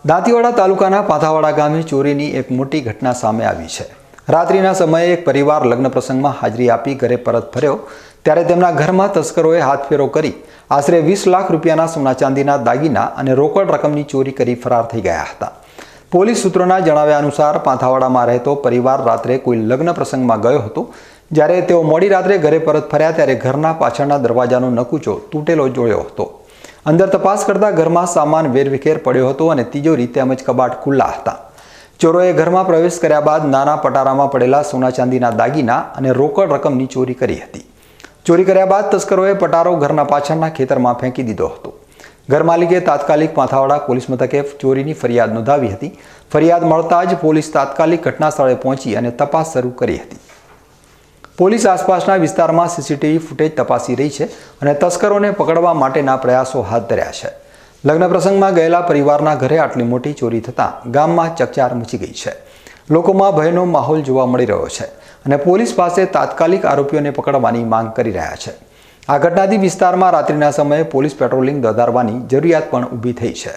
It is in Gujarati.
દાંતીવાડા તાલુકાના પાથાવાડા ગામે ચોરીની એક મોટી ઘટના સામે આવી છે। રાત્રિના સમયે એક પરિવાર લગ્ન પ્રસંગમાં હાજરી આપી ઘરે પરત ફર્યો ત્યારે તેમના ઘરમાં તસ્કરોએ હાથફેરો કરી આશરે 20 લાખ રૂપિયાના સોના ચાંદીના દાગીના અને રોકડ રકમની ચોરી કરી ફરાર થઈ ગયા હતા। પોલીસ સૂત્રોના જણાવ્યા અનુસાર પાથાવાડામાં રહેતો પરિવાર રાત્રે કોઈ લગ્ન પ્રસંગમાં ગયો હતો। જ્યારે તેઓ મોડી રાત્રે ઘરે પરત ફર્યા ત્યારે ઘરના પાછળના દરવાજાનો નકુચો તૂટેલો જોયો હતો। અંદર તપાસ કરતા ઘરમાં સામાન વેરવિખેર પડ્યો હતો અને તિજોરી તેમજ કબાટ ખુલ્લા હતા। ચોરોએ ઘરમાં પ્રવેશ કર્યા બાદ નાના પટારામાં પડેલા સોના ચાંદીના દાગીના અને રોકડ રકમની ચોરી કરી હતી। ચોરી કર્યા બાદ તસ્કરોએ પટારો ઘરના પાછળના ખેતરમાં ફેંકી દીધો હતો। ઘર માલિકે તાત્કાલિક પાથાવાડા પોલીસ મથકે ચોરીની ફરિયાદ નોંધાવી હતી। ફરિયાદ મળતા જ પોલીસ તાત્કાલિક ઘટના સ્થળે પહોંચી અને તપાસ શરૂ કરી હતી। પોલીસ આસપાસના વિસ્તારમાં સીસીટીવી ફૂટેજ તપાસી રહી છે અને તસ્કરોને પકડવા માટેના પ્રયાસો હાથ ધર્યા છે। લગ્ન પ્રસંગમાં ગયેલા પરિવારના ઘરે આટલી મોટી ચોરી થતાં ગામમાં ચકચાર મચી ગઈ છે। લોકોમાં ભયનો માહોલ જોવા મળી રહ્યો છે અને પોલીસ પાસે તાત્કાલિક આરોપીઓને પકડવાની માંગ કરી રહ્યા છે। આ ઘટનાથી વિસ્તારમાં રાત્રિના સમયે પોલીસ પેટ્રોલિંગ વધારવાની જરૂરિયાત પણ ઊભી થઈ છે।